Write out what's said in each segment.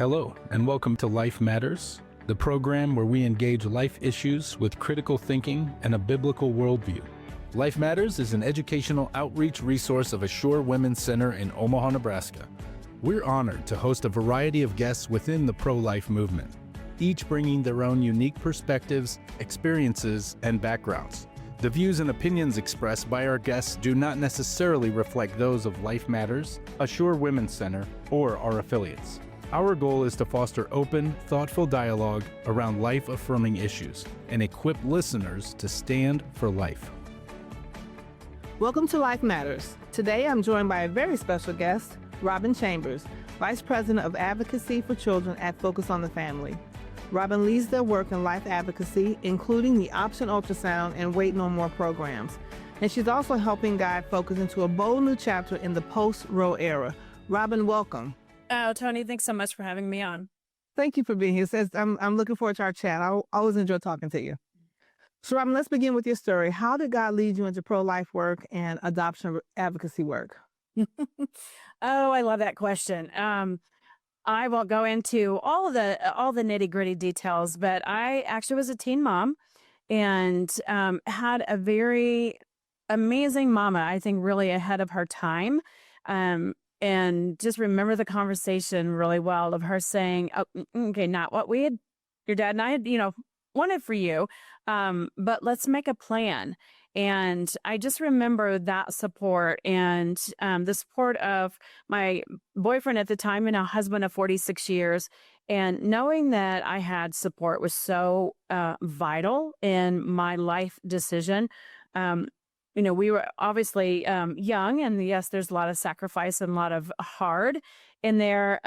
Hello, and welcome to Life Matters, the program where we engage life issues with critical thinking and a biblical worldview. Life Matters is an educational outreach resource of Assure Women's Center in Omaha, Nebraska. We're honored to host a variety of guests within the pro-life movement, each bringing their own unique perspectives, experiences, and backgrounds. The views and opinions expressed by our guests do not necessarily reflect those of Life Matters, Assure Women's Center, or our affiliates. Our goal is to foster open, thoughtful dialogue around life-affirming issues and equip listeners to stand for life. Welcome to Life Matters. Today I'm joined by a very special guest, Robyn Chambers, Vice President of Advocacy for Children at Focus on the Family. Robyn leads their work in life advocacy, including the Option Ultrasound and Wait No More programs. And she's also helping guide Focus into a bold new chapter in the post-Roe era. Robyn, welcome. Oh, Toni, thanks so much for having me on. Thank you for being here. I'm looking forward to our chat. I always enjoy talking to you. So, Robyn, let's begin with your story. How did God lead you into pro-life work and adoption advocacy work? Oh, I love that question. I won't go into all the nitty-gritty details, but I actually was a teen mom and had a very amazing mama, I think really ahead of her time. And just remember the conversation really well of her saying, oh, okay, not what your dad and I had, wanted for you, but let's make a plan. And I just remember that support and the support of my boyfriend at the time and a husband of 46 years. And knowing that I had support was so vital in my life decision. We were obviously young, and yes, there's a lot of sacrifice and a lot of hard in there.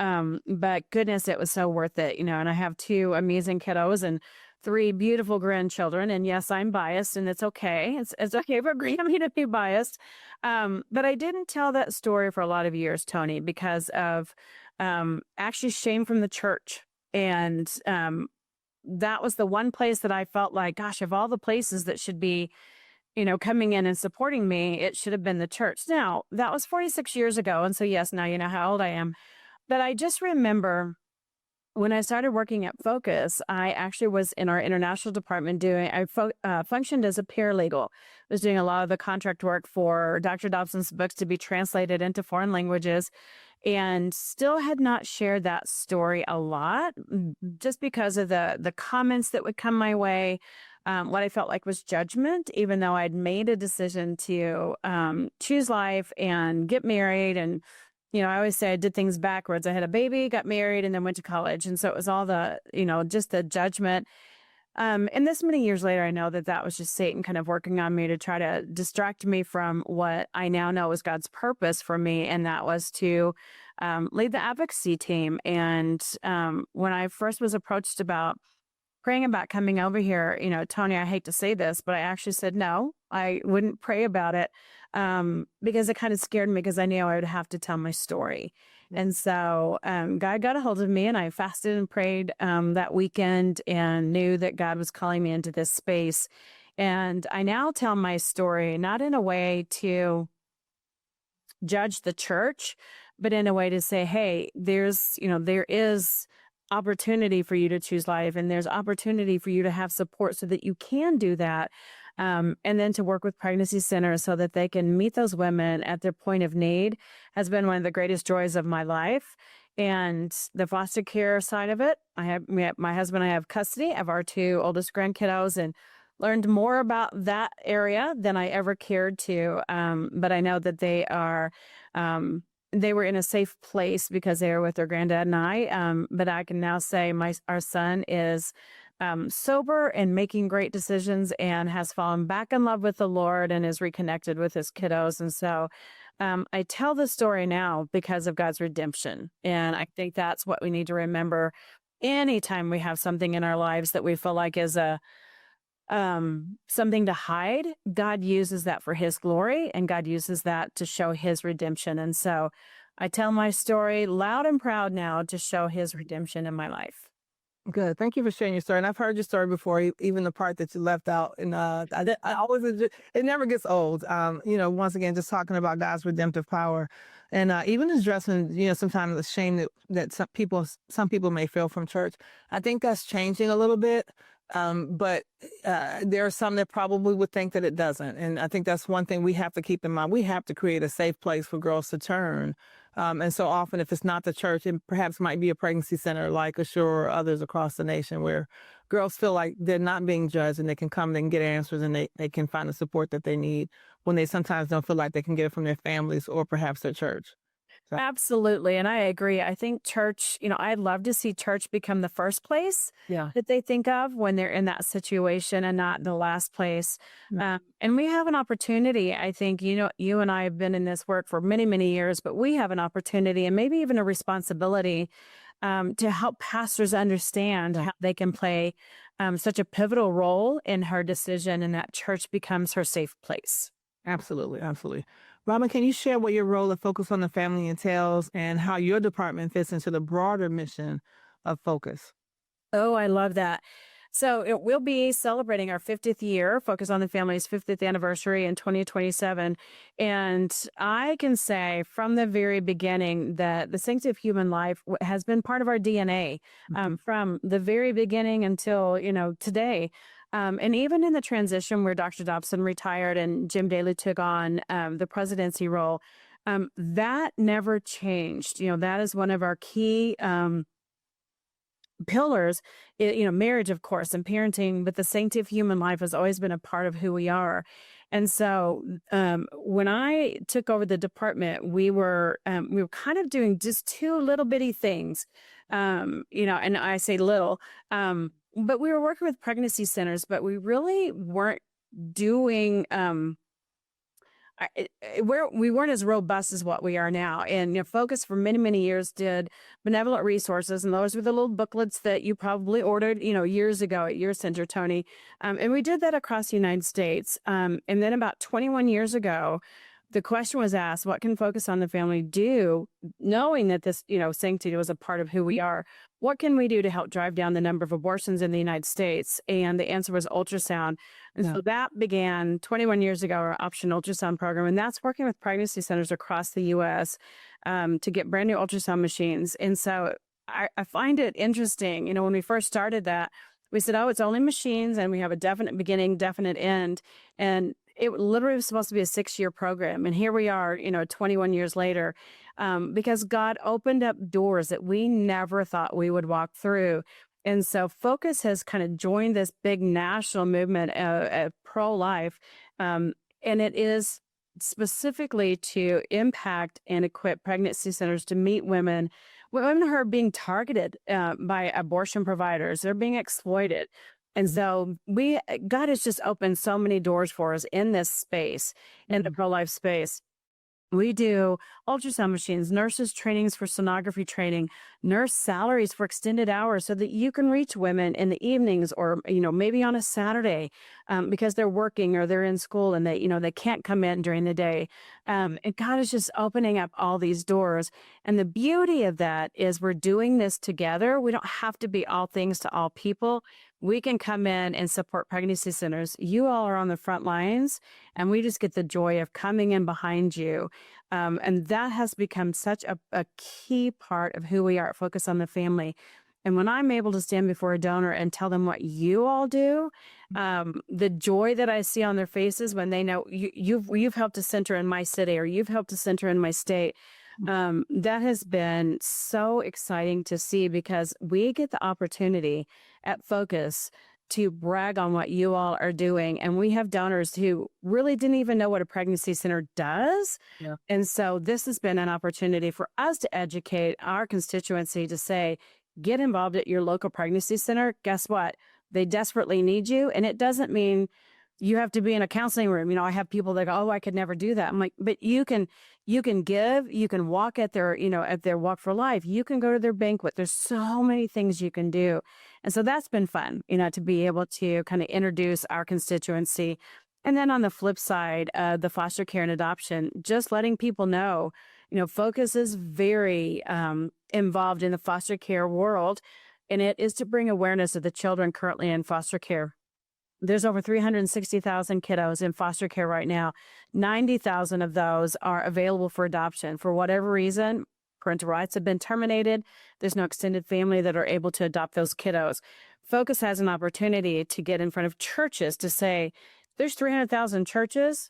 But goodness, it was so worth it, And I have two amazing kiddos and 3 beautiful grandchildren. And yes, I'm biased, and it's okay. It's okay for Grammy to be biased. But I didn't tell that story for a lot of years, Toni, because of actually shame from the church. And that was the one place that I felt like, gosh, of all the places that should be coming in and supporting me, it should have been the church. Now, that was 46 years ago. And so, yes, now you know how old I am. But I just remember when I started working at Focus, I actually was in our international department functioned as a paralegal. I was doing a lot of the contract work for Dr. Dobson's books to be translated into foreign languages, and still had not shared that story a lot just because of the comments that would come my way. What I felt like was judgment, even though I'd made a decision to choose life and get married. And, I always say I did things backwards. I had a baby, got married, and then went to college. And so it was all the, just the judgment. And this many years later, I know that was just Satan kind of working on me to try to distract me from what I now know is God's purpose for me. And that was to lead the advocacy team. And when I first was approached about praying about coming over here, Toni, I hate to say this, but I actually said no, I wouldn't pray about it because it kind of scared me because I knew I would have to tell my story. And so God got a hold of me, and I fasted and prayed that weekend and knew that God was calling me into this space. And I now tell my story, not in a way to judge the church, but in a way to say, hey, there is opportunity for you to choose life, and there's opportunity for you to have support so that you can do that. And then to work with pregnancy centers so that they can meet those women at their point of need has been one of the greatest joys of my life. And the foster care side of it, my husband and I have custody of our 2 oldest grandkiddos and learned more about that area than I ever cared to. But I know that they were in a safe place because they were with their granddad and I. But I can now say our son is sober and making great decisions and has fallen back in love with the Lord and is reconnected with his kiddos. And so I tell the story now because of God's redemption. And I think that's what we need to remember anytime we have something in our lives that we feel like is something to hide. God uses that for his glory, and God uses that to show his redemption. And so I tell my story loud and proud now to show his redemption in my life. Good. Thank you for sharing your story. And I've heard your story before, even the part that you left out. And I always, it never gets old. Once again, just talking about God's redemptive power, and even addressing, sometimes the shame that some people may feel from church. I think that's changing a little bit. But there are some that probably would think that it doesn't. And I think that's one thing we have to keep in mind. We have to create a safe place for girls to turn. And so often, if it's not the church, it perhaps might be a pregnancy center like Assure or others across the nation where girls feel like they're not being judged and they can come and get answers and they can find the support that they need when they sometimes don't feel like they can get it from their families or perhaps their church. So, Absolutely. And I agree. I think church, I'd love to see church become the first place yeah. that they think of when they're in that situation and not the last place. And we have an opportunity. I think, you and I have been in this work for many, many years, but we have an opportunity and maybe even a responsibility to help pastors understand how they can play such a pivotal role in her decision and that church becomes her safe place. Absolutely, absolutely. Robyn, can you share what your role of Focus on the Family entails and how your department fits into the broader mission of Focus? Oh, I love that. So it will be celebrating our 50th year, Focus on the Family's 50th anniversary in 2027. And I can say from the very beginning that the sanctity of human life has been part of our DNA from the very beginning until, today. And even in the transition where Dr. Dobson retired and Jim Daly took on the presidency role, that never changed. That is one of our key pillars. Marriage, of course, and parenting, but the sanctity of human life has always been a part of who we are. And so when I took over the department, we were kind of doing just two little bitty things, and I say little, but we were working with pregnancy centers, but we really weren't doing we weren't as robust as what we are now. And Focus for many, many years did benevolent resources, and those were the little booklets that you probably ordered, years ago at your center, Tony. And we did that across the United States. And then about 21 years ago, the question was asked, what can Focus on the Family do, knowing that this, sanctity was a part of who we are? What can we do to help drive down the number of abortions in the United States? And the answer was ultrasound. And so that began 21 years ago, our Option Ultrasound program. And that's working with pregnancy centers across the U.S. To get brand new ultrasound machines. And so I find it interesting, when we first started that, we said, oh, it's only machines and we have a definite beginning, definite end. And it literally was supposed to be a 6-year program. And here we are, 21 years later, because God opened up doors that we never thought we would walk through. And so Focus has kind of joined this big national movement of pro-life. And it is specifically to impact and equip pregnancy centers to meet women who are being targeted by abortion providers. They're being exploited. And so God has just opened so many doors for us in this space, in the pro-life space. We do ultrasound machines, nurses trainings for sonography training, nurse salaries for extended hours so that you can reach women in the evenings or, maybe on a Saturday because they're working or they're in school and they can't come in during the day. And God is just opening up all these doors. And the beauty of that is we're doing this together. We don't have to be all things to all people. We can come in and support pregnancy centers. You all are on the front lines, and we just get the joy of coming in behind you. And that has become such a key part of who we are at Focus on the Family. And when I'm able to stand before a donor and tell them what you all do, the joy that I see on their faces when they know you've helped a center in my city or you've helped a center in my state, that has been so exciting to see because we get the opportunity at Focus to brag on what you all are doing. And we have donors who really didn't even know what a pregnancy center does. Yeah. And so this has been an opportunity for us to educate our constituency to say, get involved at your local pregnancy center. Guess what? They desperately need you. And it doesn't mean you have to be in a counseling room. I have people that go, oh, I could never do that. I'm like, but you can give, you can walk at their, at their Walk for Life. You can go to their banquet. There's so many things you can do. And so that's been fun, to be able to kind of introduce our constituency. And then on the flip side, the foster care and adoption, just letting people know, Focus is very involved in the foster care world. and it is to bring awareness of the children currently in foster care. There's over 360,000 kiddos in foster care right now. 90,000 of those are available for adoption. For whatever reason, parental rights have been terminated. There's no extended family that are able to adopt those kiddos. Focus has an opportunity to get in front of churches to say, there's 300,000 churches.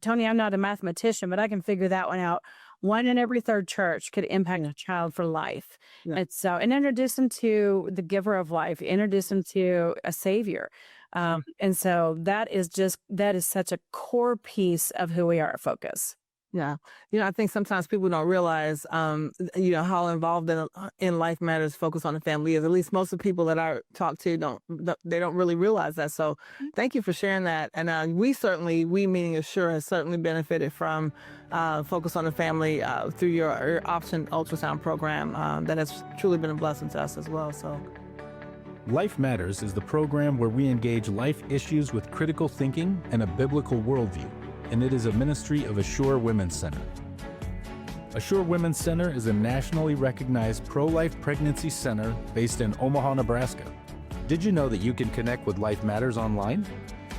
Toni, I'm not a mathematician, but I can figure that one out. One in every third church could impact a child for life. Yeah. And introduce them to the giver of life, introduce them to a savior. And so that is such a core piece of who we are at Focus. Yeah. I think sometimes people don't realize, how involved in Life Matters Focus on the Family is. At least most of the people that I talk to don't really realize that. So thank you for sharing that. And we meaning Assure, has certainly benefited from Focus on the Family through your Option Ultrasound program. That has truly been a blessing to us as well. So. Life Matters is the program where we engage life issues with critical thinking and a biblical worldview, and it is a ministry of Assure Women's Center. Assure Women's Center is a nationally recognized pro-life pregnancy center based in Omaha, Nebraska. Did you know that you can connect with Life Matters online?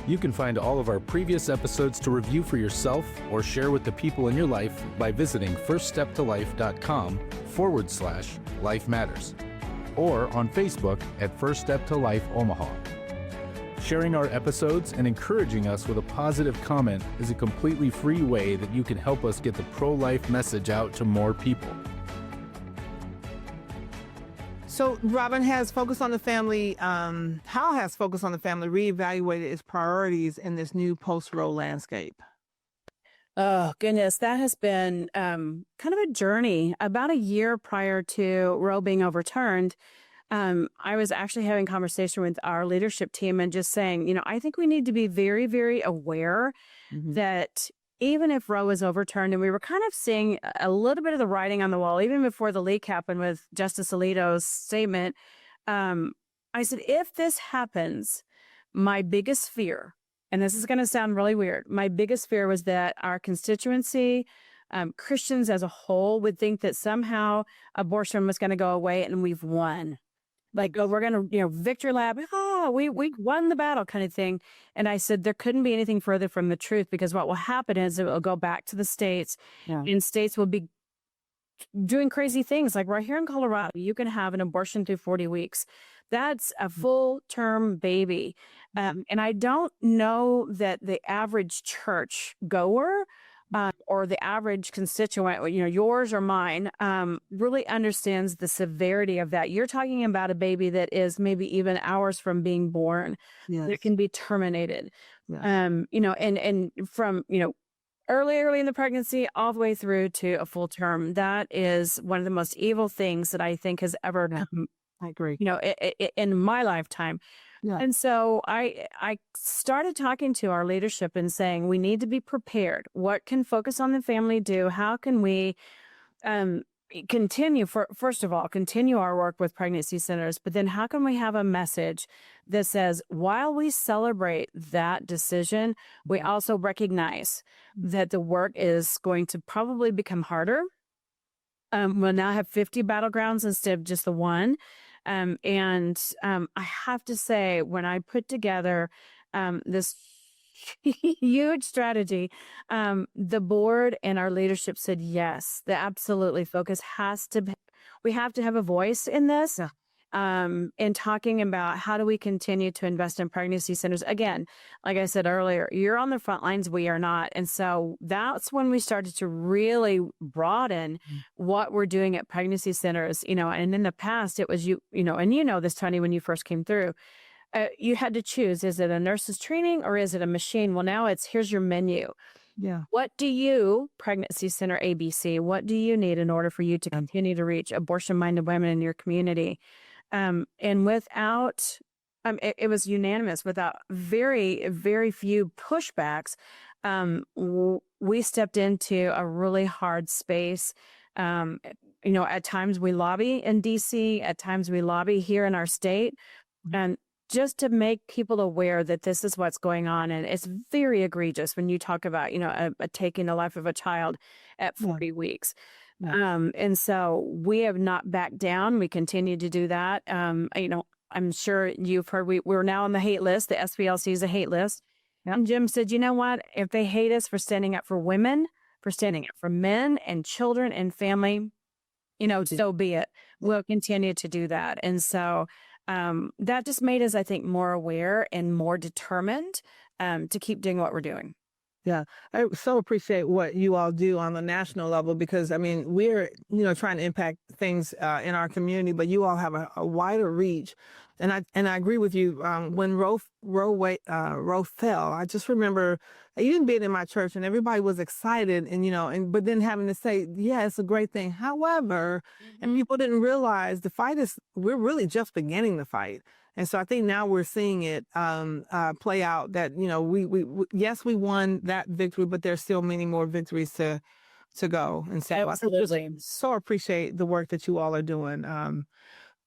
You can find all of our previous episodes to review for yourself or share with the people in your life by visiting firststeptolife.com/Life Matters, or on Facebook at First Step to Life Omaha. Sharing our episodes and encouraging us with a positive comment is a completely free way that you can help us get the pro-life message out to more people. So, Robyn, how has Focus on the Family reevaluated its priorities in this new post-Roe landscape? Oh, goodness. That has been kind of a journey. About a year prior to Roe being overturned, I was actually having a conversation with our leadership team and just saying, I think we need to be very, very aware that even if Roe is overturned, and we were kind of seeing a little bit of the writing on the wall, even before the leak happened with Justice Alito's statement, I said, if this happens, my biggest fear, and this is going to sound really weird, my biggest fear was that our constituency, Christians as a whole, would think that somehow abortion was going to go away and we've won. Like, oh, we're going to, victory lap. Oh, we won the battle kind of thing. And I said, there couldn't be anything further from the truth, because what will happen is it will go back to the states, and states will be doing crazy things. Like right here in Colorado, you can have an abortion through 40 weeks. That's a full-term baby. And I don't know that the average church goer or the average constituent, yours or mine, really understands the severity of that. You're talking about a baby that is maybe even hours from being born, that can be terminated. And from, early in the pregnancy all the way through to a full term. That is one of the most evil things that I think has ever come, I agree. in my lifetime. Yeah. And so I started talking to our leadership and saying, we need to be prepared. What can Focus on the Family do? How can we continue our work with pregnancy centers? But then how can we have a message that says, while we celebrate that decision, we also recognize that the work is going to probably become harder. We'll now have 50 battlegrounds instead of just the one. I have to say, when I put together this huge strategy, the board and our leadership said, yes, absolutely Focus we have to have a voice in this. In talking about how do we continue to invest in pregnancy centers. Again, like I said earlier, you're on the front lines, we are not. And so that's when we started to really broaden what we're doing at pregnancy centers, and in the past it was and this, Toni, when you first came through, you had to choose, is it a nurse's training or is it a machine? Well, now here's your menu. Yeah. What do you, Pregnancy Center ABC, what do you need in order for you to continue to reach abortion-minded women in your community? And without, it was unanimous, without very, very few pushbacks, we stepped into a really hard space. At times we lobby in DC, at times we lobby here in our state, and just to make people aware that this is what's going on. And it's very egregious when you talk about, taking the life of a child at 40 weeks. And so we have not backed down. We continue to do that. I'm sure you've heard we're now on the hate list. The SPLC is a hate list. Yep. And Jim said, you know what? If they hate us for standing up for women, for standing up for men and children and family, so be it. We'll continue to do that. And so that just made us, I think, more aware and more determined to keep doing what we're doing. Yeah, I so appreciate what you all do on the national level because, I mean, we're, trying to impact things in our community, but you all have a wider reach. And I agree with you. When Roe fell, I just remember even being in my church and everybody was excited but then having to say, yeah, it's a great thing. However, and people didn't realize we're really just beginning the fight. And so I think now we're seeing it play out that, yes, we won that victory, but there's still many more victories to go. And so Absolutely. I so appreciate the work that you all are doing.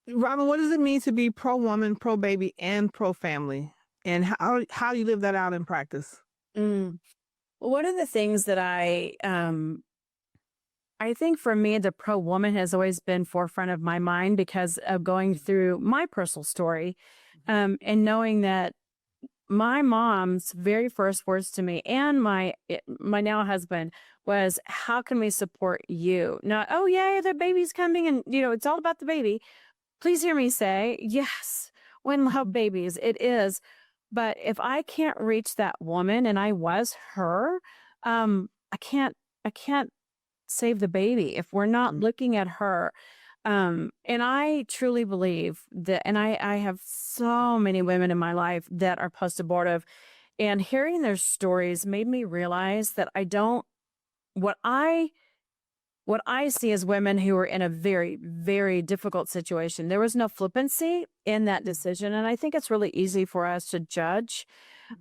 Robyn, what does it mean to be pro-woman, pro-baby, and pro-family? And how do you live that out in practice? One of the things that I think for me, the pro-woman has always been forefront of my mind because of going through my personal story and knowing that my mom's very first words to me and my now husband was, how can we support you? Not, oh, yeah, the baby's coming and, it's all about the baby. Please hear me say, yes, women love babies. It is. But if I can't reach that woman, and I was her, I can't save the baby if we're not looking at her. And I truly believe that, and I have so many women in my life that are post-abortive, and hearing their stories made me realize that what I see as women who are in a very, very difficult situation. There was no flippancy in that decision. And I think it's really easy for us to judge.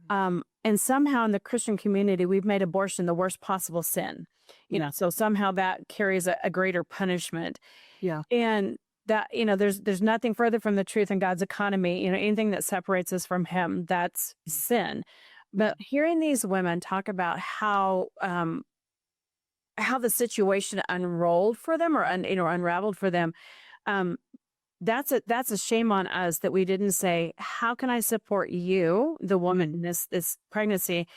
And somehow in the Christian community, we've made abortion the worst possible sin. So somehow that carries a greater punishment. Yeah. And that, there's nothing further from the truth in God's economy. Anything that separates us from him, that's sin. But hearing these women talk about how the situation unrolled for them or unraveled for them, that's a shame on us that we didn't say, how can I support you, the woman in this pregnancy,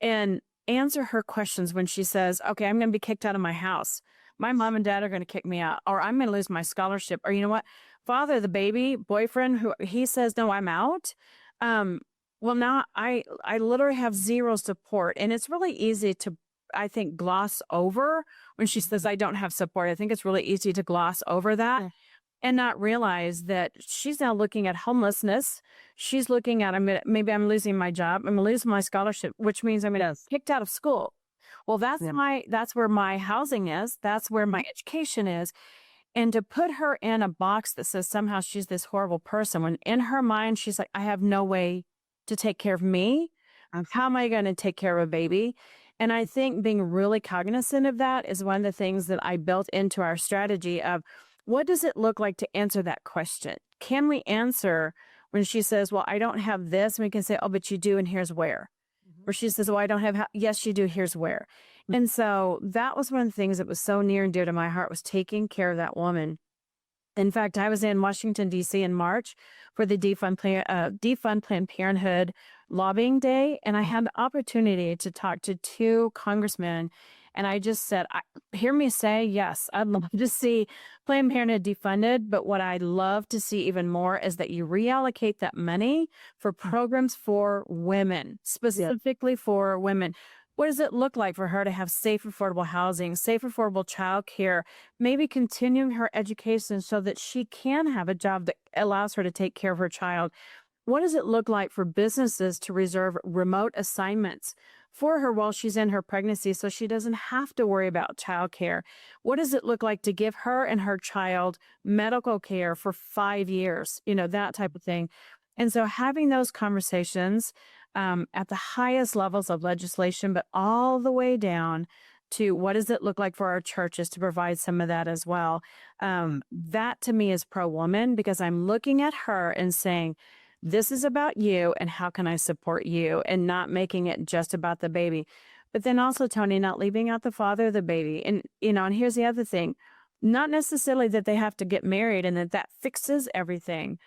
and answer her questions when she says, okay, I'm going to be kicked out of my house. My mom and dad are going to kick me out, or I'm going to lose my scholarship, or you know what, father, the baby boyfriend, who he says, no, I'm out. Well, now I literally have zero support, and it's really easy to, I think, gloss over when she says, I don't have support. I think it's really easy to gloss over that and not realize that she's now looking at homelessness. She's looking at, maybe I'm losing my job. I'm going to lose my scholarship, which means I'm going to get kicked out of school. Well, that's where my housing is. That's where my education is. And to put her in a box that says somehow she's this horrible person, when in her mind, she's like, I have no way to take care of me. How am I going to take care of a baby? And I think being really cognizant of that is one of the things that I built into our strategy of what does it look like to answer that question? Can we answer when she says, well, I don't have this? And we can say, oh, but you do, and here's where. Or she says, well, I don't have, yes, you do, here's where. And so that was one of the things that was so near and dear to my heart, was taking care of that woman. In fact, I was in Washington, D.C. in March for the Defund Planned Parenthood lobbying day, and I had the opportunity to talk to 2 congressmen, and I just said, hear me say, yes, I'd love to see Planned Parenthood defunded, but what I'd love to see even more is that you reallocate that money for programs for women, specifically for women. What does it look like for her to have safe, affordable housing, safe, affordable childcare, maybe continuing her education so that she can have a job that allows her to take care of her child? What does it look like for businesses to reserve remote assignments for her while she's in her pregnancy so she doesn't have to worry about childcare? What does it look like to give her and her child medical care for 5 years? That type of thing. And so having those conversations at the highest levels of legislation, but all the way down to what does it look like for our churches to provide some of that as well. That to me is pro-woman, because I'm looking at her and saying, this is about you and how can I support you, and not making it just about the baby. But then also, Tony, not leaving out the father of the baby. And, and here's the other thing, not necessarily that they have to get married and that fixes everything,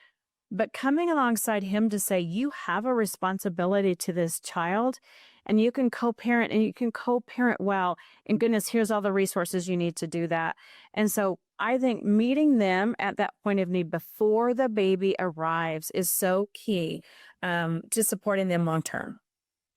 but coming alongside him to say, you have a responsibility to this child and you can co-parent and you can co-parent well. And goodness, here's all the resources you need to do that. And so I think meeting them at that point of need before the baby arrives is so key to supporting them long term.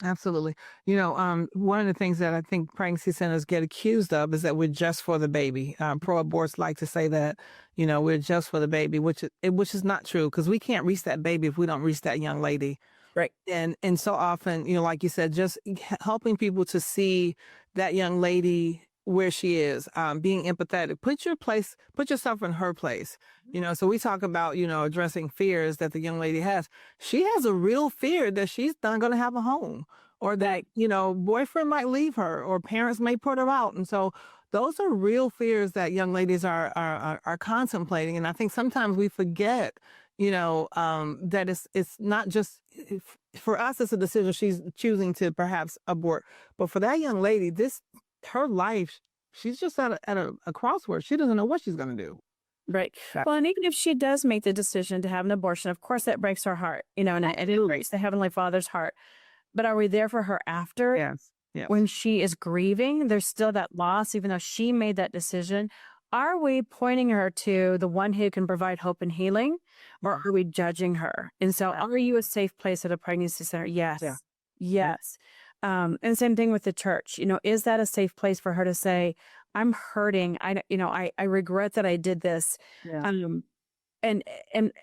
Absolutely. One of the things that I think pregnancy centers get accused of is that we're just for the baby. Pro-aborts like to say that, we're just for the baby, which is not true, because we can't reach that baby if we don't reach that young lady. Right. And so often, like you said, just helping people to see that young lady where she is, being empathetic, put yourself in her place. So we talk about, addressing fears that the young lady has. She has a real fear that she's not going to have a home, or that, boyfriend might leave her, or parents may put her out. And so those are real fears that young ladies are contemplating. And I think sometimes we forget, that it's not just for us, it's a decision she's choosing to perhaps abort. But for that young lady, her life, she's just at a crossroads. She doesn't know what she's going to do. Right. Well, and even if she does make the decision to have an abortion, of course, that breaks her heart, and it breaks the Heavenly Father's heart. But are we there for her after? Yes. When she is grieving, there's still that loss, even though she made that decision. Are we pointing her to the one who can provide hope and healing, or are we judging her? And so are you a safe place at a pregnancy center? Yes. Yeah. Yes. And same thing with the church. Is that a safe place for her to say, I'm hurting. I regret that I did this. Yeah. And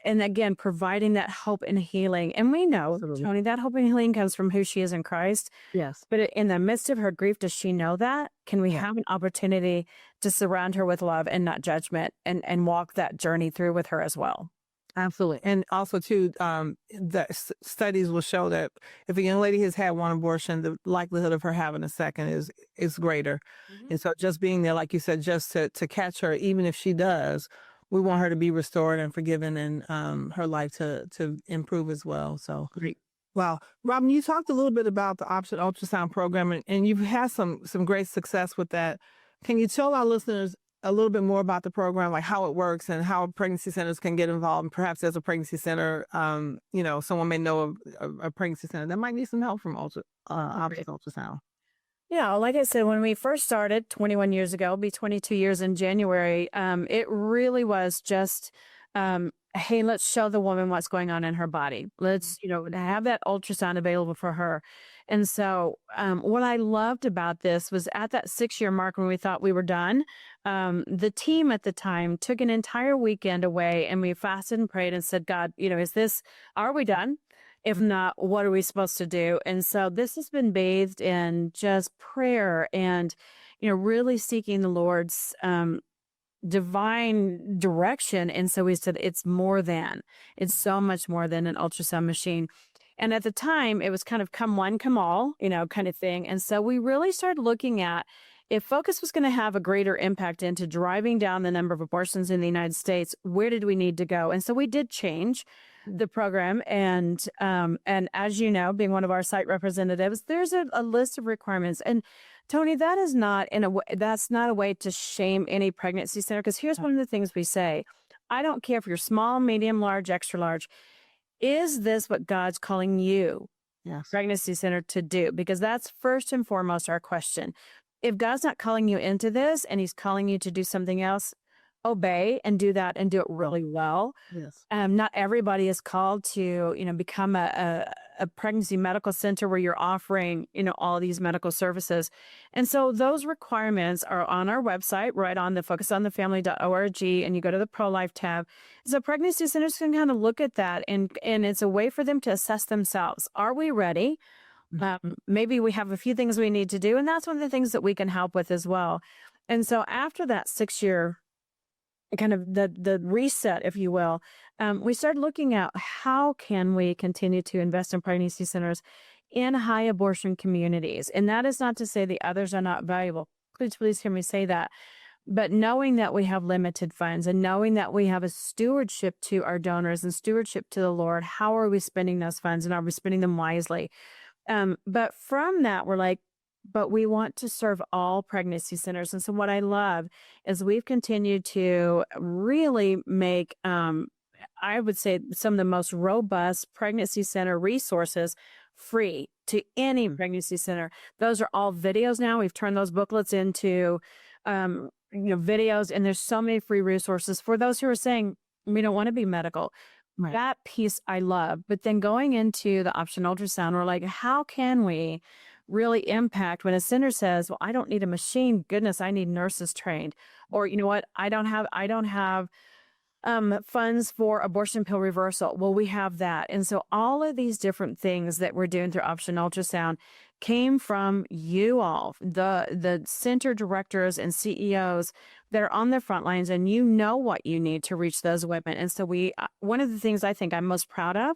again, providing that hope and healing. And we know, Absolutely. Toni, that hope and healing comes from who she is in Christ. Yes. But in the midst of her grief, does she know that? Can we have an opportunity to surround her with love and not judgment, and walk that journey through with her as well? Absolutely. And also, too, the studies will show that if a young lady has had one abortion, the likelihood of her having a second is greater. Mm-hmm. And so just being there, like you said, just to catch her, even if she does, we want her to be restored and forgiven, and her life to improve as well. So great. Wow. Robyn, you talked a little bit about the Option Ultrasound program, and you've had some great success with that. Can you tell our listeners a little bit more about the program, like how it works and how pregnancy centers can get involved? And perhaps as a pregnancy center, someone may know of a pregnancy center that might need some help from Option Ultrasound. Yeah, like I said, when we first started 21 years ago, it'll be 22 years in January, it really was just, hey, let's show the woman what's going on in her body. Let's, have that ultrasound available for her. And so what I loved about this was at that 6-year mark when we thought we were done, the team at the time took an entire weekend away, and we fasted and prayed and said, God, are we done? If not, what are we supposed to do? And so this has been bathed in just prayer and, really seeking the Lord's divine direction. And so we said, it's so much more than an ultrasound machine. And at the time, it was kind of come one, come all, kind of thing. And so we really started looking at, if Focus was going to have a greater impact into driving down the number of abortions in the United States, where did we need to go? And so we did change the program. And as you know, being one of our site representatives, there's a list of requirements. And Toni, that's not a way to shame any pregnancy center, because here's one of the things we say. I don't care if you're small, medium, large, extra large. Is this what God's calling you, pregnancy center, to do? Because that's first and foremost our question. If God's not calling you into this and he's calling you to do something else, obey and do that, and do it really well. Yes. Not everybody is called to, become a pregnancy medical center where you're offering, all these medical services. And so those requirements are on our website, right on the focusonthefamily.org, and you go to the pro-life tab. So pregnancy centers can kind of look at that, and it's a way for them to assess themselves. Are we ready? Maybe we have a few things we need to do, and that's one of the things that we can help with as well. And so after that 6-year kind of the reset, if you will, we started looking at how can we continue to invest in pregnancy centers in high abortion communities. And that is not to say the others are not valuable. Please hear me say that. But knowing that we have limited funds, and knowing that we have a stewardship to our donors and stewardship to the Lord, how are we spending those funds, and are we spending them wisely? But from that, we're like, but we want to serve all pregnancy centers. And so what I love is we've continued to really make, I would say, some of the most robust pregnancy center resources free to any pregnancy center. Those are all videos now. We've turned those booklets into videos, and there's so many free resources for those who are saying, we don't want to be medical. Right. That piece I love. But then going into the Option Ultrasound, we're like, how can we really impact when a center says, well, I don't need a machine. Goodness, I need nurses trained. Or you know what? I don't have funds for abortion pill reversal. Well, we have that. And so all of these different things that we're doing through Option Ultrasound came from you all, the center directors and CEOs that are on the front lines, and you know what you need to reach those women. And so one of the things I think I'm most proud of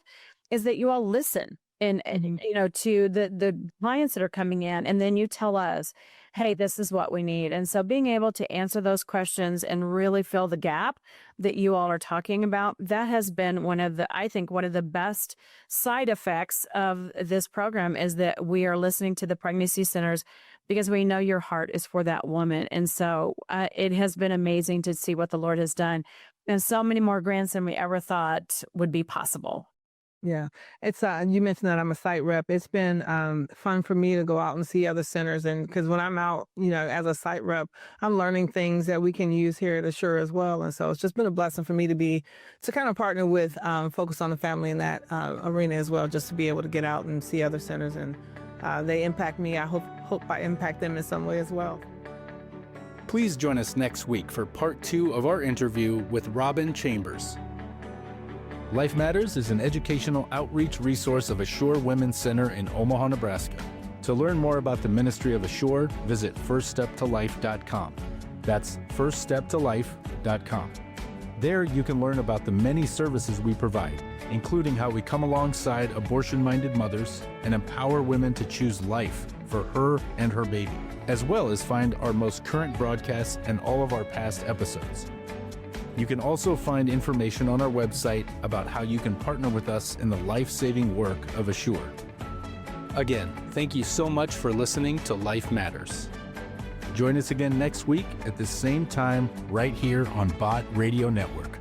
is that you all listen and to the clients that are coming in, and then you tell us, hey, this is what we need. And so being able to answer those questions and really fill the gap that you all are talking about, that has been one of the best side effects of this program, is that we are listening to the pregnancy centers because we know your heart is for that woman. And so it has been amazing to see what the Lord has done, and so many more grants than we ever thought would be possible. Yeah, it's you mentioned that I'm a site rep. It's been fun for me to go out and see other centers, and because when I'm out, as a site rep, I'm learning things that we can use here at Assure as well. And so it's just been a blessing for me to kind of partner with Focus on the Family in that arena as well, just to be able to get out and see other centers, and they impact me. I hope I impact them in some way as well. Please join us next week for part 2 of our interview with Robyn Chambers. Life Matters is an educational outreach resource of Assure Women's Center in Omaha, Nebraska. To learn more about the ministry of Assure, visit firststeptolife.com. That's firststeptolife.com. There you can learn about the many services we provide, including how we come alongside abortion-minded mothers and empower women to choose life for her and her baby, as well as find our most current broadcasts and all of our past episodes. You can also find information on our website about how you can partner with us in the life-saving work of Assure. Again, thank you so much for listening to Life Matters. Join us again next week at the same time right here on BOT Radio Network.